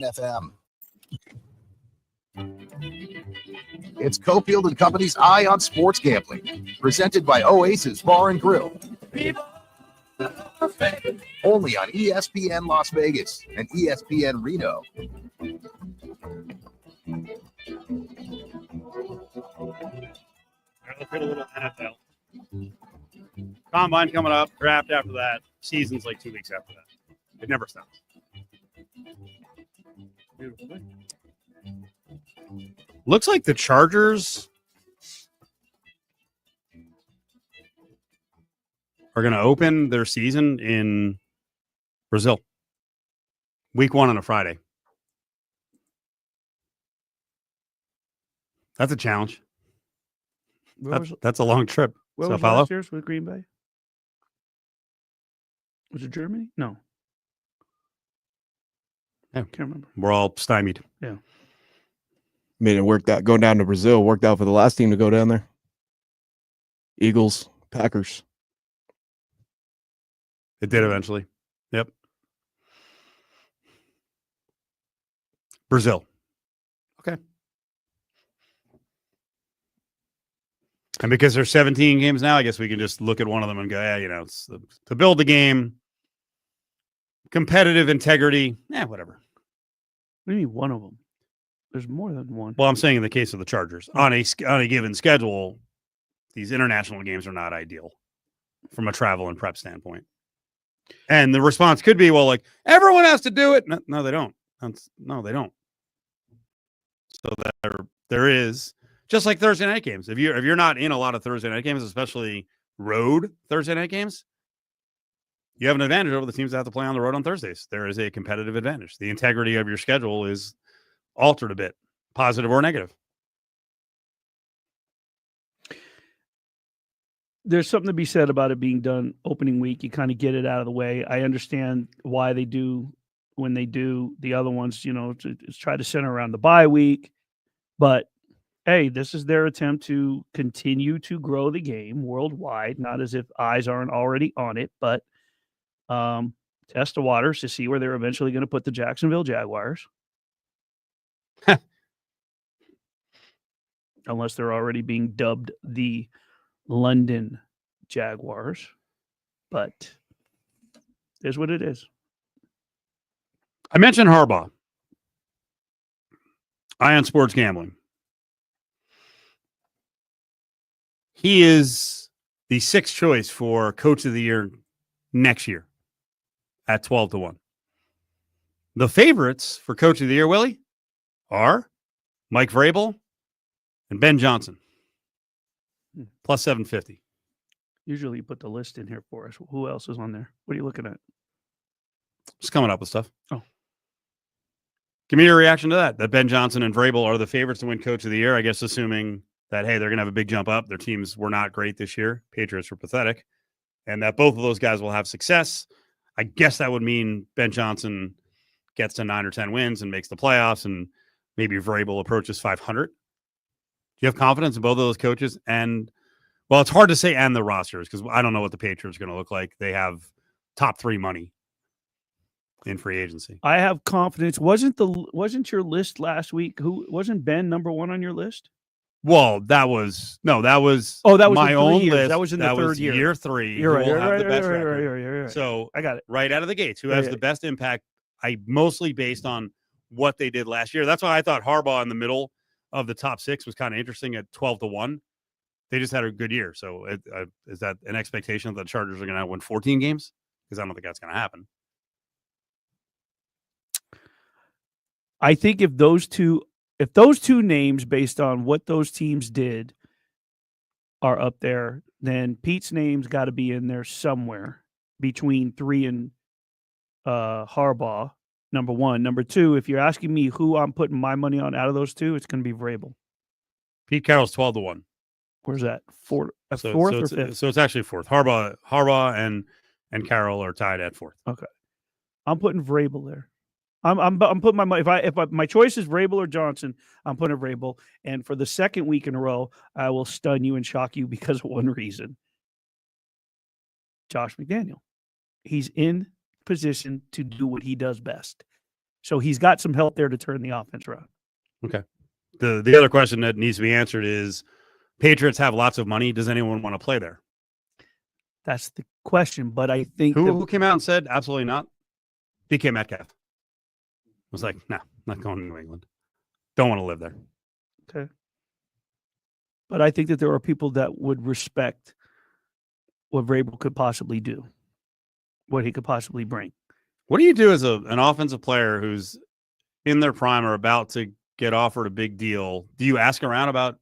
FM. It's Cofield and Company's Eye on Sports Gambling, presented by Oasis Bar and Grill. Only on ESPN Las Vegas and ESPN Reno. Let's hit a little NFL. Combine coming up, draft after that. Season's like 2 weeks after that. It never stops. Looks like the Chargers are going to open their season in Brazil. Week 1 on a Friday. That's a challenge. That's a long trip. What was last year's with Green Bay? Was it Germany? No. Yeah. Can't remember. We're all stymied. Yeah. I mean, it worked out. Going down to Brazil worked out for the last team to go down there. Eagles, Packers. It did eventually. Yep. Brazil. Okay. And because there's 17 games now, I guess we can just look at one of them and go, yeah, you know, it's to build the game, competitive integrity, whatever. What do you mean one of them? There's more than one. Well, I'm saying in the case of the Chargers, on a given schedule, these international games are not ideal from a travel and prep standpoint. And the response could be, well, like, everyone has to do it. No, they don't. No, they don't. So there is, just like Thursday night games. If you're not in a lot of Thursday night games, especially road Thursday night games, you have an advantage over the teams that have to play on the road on Thursdays. There is a competitive advantage. The integrity of your schedule is altered a bit, positive or negative. There's something to be said about it being done opening week. You kind of get it out of the way. I understand why they do when they do. The other ones, you know, to try to center around the bye week. But, hey, this is their attempt to continue to grow the game worldwide, not as if eyes aren't already on it, but test the waters to see where they're eventually going to put the Jacksonville Jaguars. Unless they're already being dubbed the London Jaguars. But here's what it is. I mentioned Harbaugh. Eye on Sports Gambling. He is the 6th choice for Coach of the Year next year at 12-1. The favorites for Coach of the Year, Willie, are Mike Vrabel and Ben Johnson. Plus 750. Usually you put the list in here for us. Who else is on there? What are you looking at? Just coming up with stuff. Oh. Give me your reaction to that Ben Johnson and Vrabel are the favorites to win Coach of the Year, I guess assuming that, hey, they're going to have a big jump up. Their teams were not great this year. Patriots were pathetic. And that both of those guys will have success. I guess that would mean Ben Johnson gets to 9 or 10 wins and makes the playoffs, and maybe Vrabel approaches 500. Do you have confidence in both of those coaches? And, well, it's hard to say and the rosters because I don't know what the Patriots are going to look like. They have top 3 money in free agency. I have confidence. Wasn't your list last week? Wasn't Ben number 1 on your list? Well, that was my own list. That was in the third year. Year 3. You're right. Right. So I got it right out of the gates. Who has the best impact? I mostly based on what they did last year. That's why I thought Harbaugh in the middle of the top 6 was kind of interesting at 12-1. They just had a good year. So is that an expectation that the Chargers are going to win 14 games? Because I don't think that's going to happen. I think if those two names, based on what those teams did, are up there, then Pete's name's got to be in there somewhere between 3 and Harbaugh. Number 1. Number 2, if you're asking me who I'm putting my money on out of those two, it's going to be Vrabel. Pete Carroll's 12-1. Where's that? Fourth or 5th? So it's actually 4th. Harbaugh and Carroll are tied at 4th. Okay. I'm putting Vrabel there. I'm putting my money. If my choice is Vrabel or Johnson, I'm putting Vrabel. And for the 2nd week in a row, I will stun you and shock you because of one reason. Josh McDaniel. He's in position to do what he does best. So he's got some help there to turn the offense around. Okay. The other question that needs to be answered is, Patriots have lots of money. Does anyone want to play there? That's the question. But I think Who came out and said absolutely not? DK Metcalf was like, no, not going to New England. Don't want to live there. Okay. But I think that there are people that would respect what Vrabel could possibly do, what he could possibly bring. What do you do as an offensive player who's in their prime or about to get offered a big deal? Do you ask around about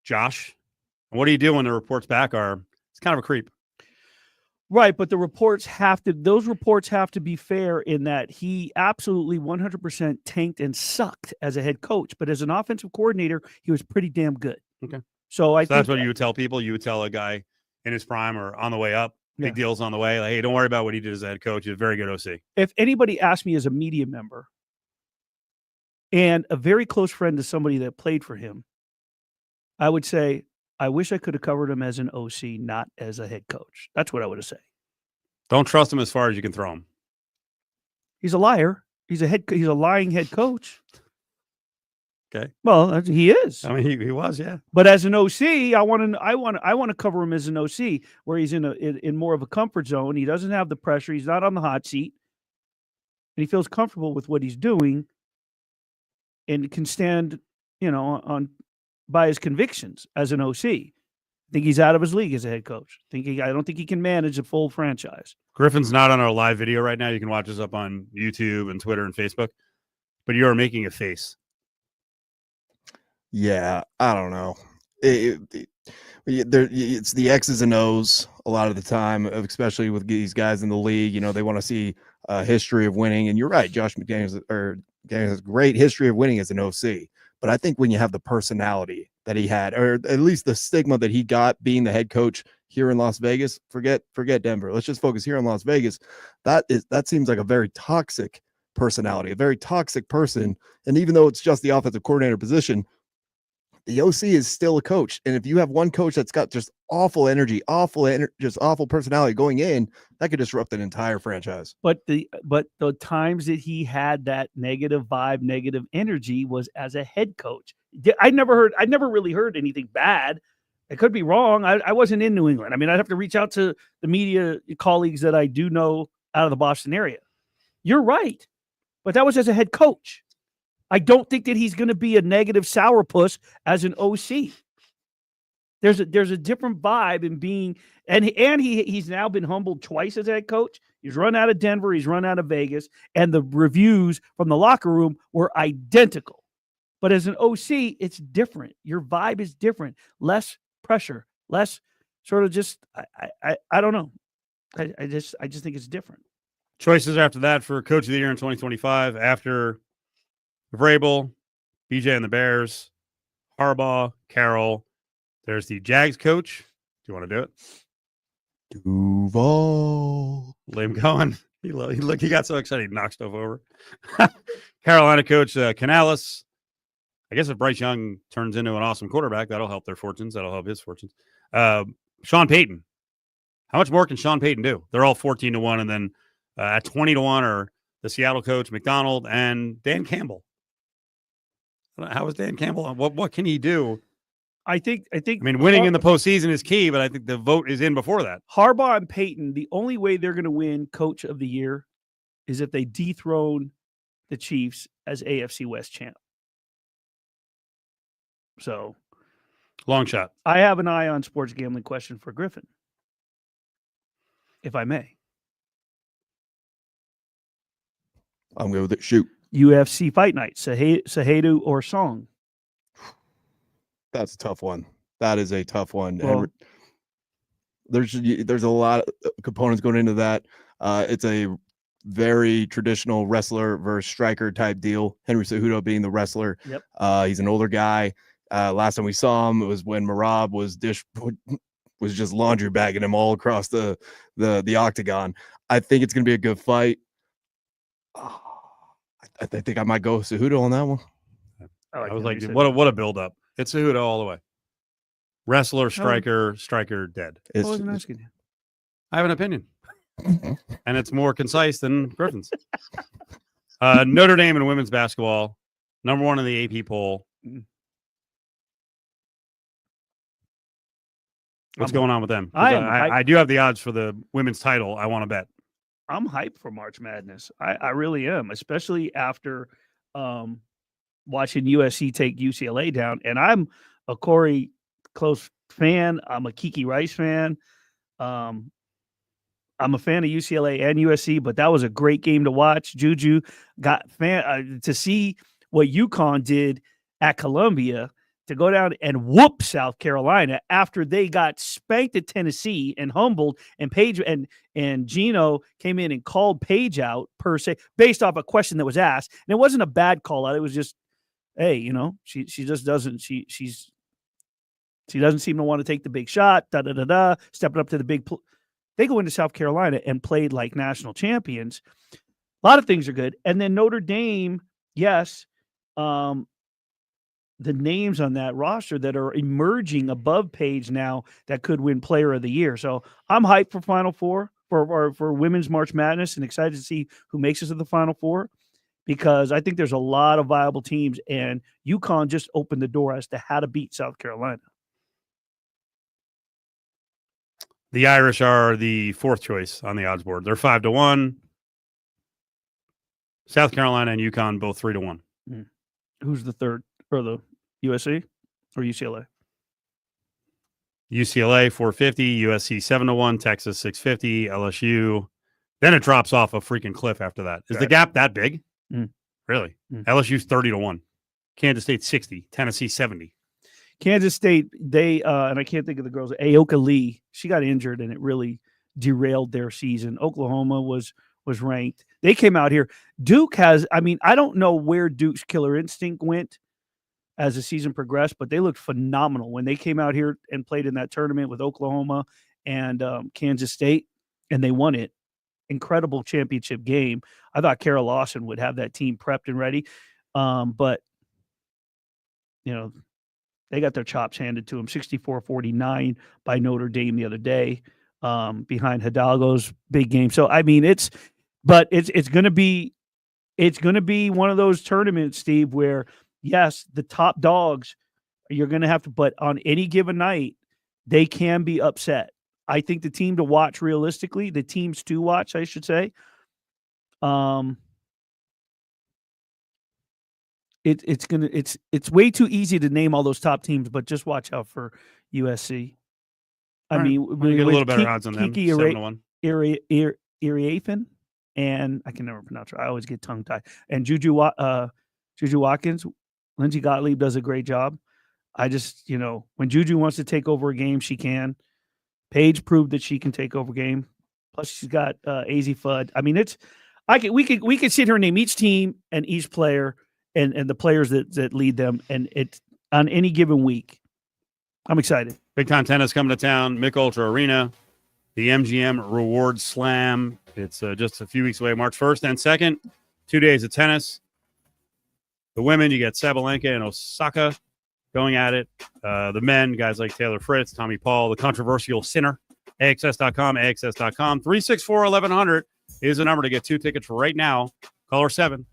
Josh? And what do you do when the reports back are, it's kind of a creep? Right, but those reports have to be fair in that he absolutely 100% tanked and sucked as a head coach. But as an offensive coordinator, he was pretty damn good. Okay. So I think that's what you would tell people. You would tell a guy in his prime or on the way up, big deals on the way. Like, hey, don't worry about what he did as a head coach. He's a very good OC. If anybody asked me as a media member and a very close friend to somebody that played for him, I would say, I wish I could have covered him as an OC, not as a head coach. That's what I would have said. Don't trust him as far as you can throw him. He's a liar. He's a lying head coach. Okay. Well, he is. I mean, he was, yeah. But as an OC, I want to cover him as an OC where he's in more of a comfort zone. He doesn't have the pressure. He's not on the hot seat, and he feels comfortable with what he's doing, and can stand, on by his convictions as an OC. I think he's out of his league as a head coach. I don't think he can manage a full franchise. Griffin's not on our live video right now. You can watch us up on YouTube and Twitter and Facebook, but you are making a face. Yeah, I don't know. It's the X's and O's a lot of the time, especially with these guys in the league. They want to see a history of winning. And you're right, Josh McDaniels has a great history of winning as an OC. But I think when you have the personality that he had, or at least the stigma that he got being the head coach here in Las Vegas, forget Denver. Let's just focus here in Las Vegas. That seems like a very toxic personality, a very toxic person. And even though it's just the offensive coordinator position, the OC is still a coach. And if you have one coach that's got just awful energy, just awful personality going in, that could disrupt an entire franchise. But the times that he had that negative vibe, negative energy was as a head coach. I never really heard anything bad. I could be wrong. I wasn't in New England. I mean, I'd have to reach out to the media colleagues that I do know out of the Boston area. You're right. But that was as a head coach. I don't think that he's going to be a negative sourpuss as an OC. There's a different vibe in being, and he's now been humbled twice as a head coach. He's run out of Denver, he's run out of Vegas, and the reviews from the locker room were identical. But as an OC, it's different. Your vibe is different. Less pressure, less sort of just I don't know. I just think it's different. Choices after that for Coach of the Year in 2025 after Vrabel, BJ and the Bears, Harbaugh, Carroll. There's the Jags coach. Do you want to do it? Duval. Let him going. He got so excited he knocked stuff over. Carolina coach Canales. I guess if Bryce Young turns into an awesome quarterback, that'll help their fortunes. That'll help his fortunes. Sean Payton. How much more can Sean Payton do? They're all 14-1, and then at 20-1 are the Seattle coach McDonald and Dan Campbell. How is Dan Campbell? What can he do? I mean, winning in the postseason is key, but I think the vote is in before that. Harbaugh and Payton, the only way they're going to win Coach of the Year is if they dethrone the Chiefs as AFC West champ. So, long shot. I have an eye on sports gambling question for Griffin, if I may. I'm good with it. Shoot. UFC Fight Night, Cejudo or Song? That's a tough one. That is a tough one. Well, and there's a lot of components going into that. It's a very traditional wrestler versus striker type deal. Henry Cejudo being the wrestler. Yep. He's an older guy. Last time we saw him, it was when Marab was just laundry bagging him all across the octagon. I think it's going to be a good fight. I think I might go Cejudo on that one. I was like, what a build up. It's Cejudo all the way. Wrestler, striker, dead. I wasn't asking you. I have an opinion. And it's more concise than Griffin's. Notre Dame in women's basketball, number 1 in the AP poll. What's going on with them? I do have the odds for the women's title. I want to bet. I'm hyped for March Madness. I really am, especially after watching USC take UCLA down. And I'm a Corey Close fan. I'm a Kiki Rice fan. I'm a fan of UCLA and USC, but that was a great game to watch. Juju got to see what UConn did at Columbia, to go down and whoop South Carolina after they got spanked at Tennessee and humbled, and Paige and Gino came in and called Paige out per se based off a question that was asked. And it wasn't a bad call out. It was just, hey, she just doesn't, she doesn't seem to want to take the big shot, stepping up to the big they go into South Carolina and played like national champions. A lot of things are good. And then Notre Dame, yes, the names on that roster that are emerging above Paige now that could win Player of the Year. So I'm hyped for Final Four, for Women's March Madness, and excited to see who makes it to the Final Four, because I think there's a lot of viable teams, and UConn just opened the door as to how to beat South Carolina. The Irish are the 4th choice on the odds board. They're 5-1. South Carolina and UConn both 3-1. Who's the third? Or the USC or UCLA? UCLA 450, USC 7-1, Texas 650, LSU. Then it drops off a freaking cliff after that. Is the gap that big? Really? LSU's 30-1. Kansas State 60, Tennessee 70. Kansas State, they and I can't think of the girls. Aoka Lee, she got injured and it really derailed their season. Oklahoma was ranked. They came out here. Duke has, I don't know where Duke's killer instinct went as the season progressed, but they looked phenomenal when they came out here and played in that tournament with Oklahoma and Kansas State, and they won it. Incredible championship game. I thought Carol Lawson would have that team prepped and ready, but they got their chops handed to them, 64-49 by Notre Dame the other day, behind Hidalgo's big game. So it's going to be one of those tournaments, Steve, where yes, the top dogs, you're going to have to, but on any given night, they can be upset. I think the team to watch realistically, the teams to watch, I should say, it's way too easy to name all those top teams, but just watch out for USC. We get a little better odds on them. 7-1. Iriafen, and I can never pronounce her. I always get tongue tied. And Juju Watkins. Lindsey Gottlieb does a great job. I just, when Juju wants to take over a game, she can. Paige proved that she can take over a game. Plus, she's got AZ Fudd. We could sit here and name each team and each player and the players that lead them, and it's on any given week. I'm excited. Big time tennis coming to town. Mick Ultra Arena, the MGM Reward Slam. It's just a few weeks away, March 1st and 2nd. 2 days of tennis. The women, you get Sabalenka and Osaka going at it. The men, guys like Taylor Fritz, Tommy Paul, the controversial Sinner. AXS.com, AXS.com. 364-1100 is the number to get 2 tickets for right now. Caller 7.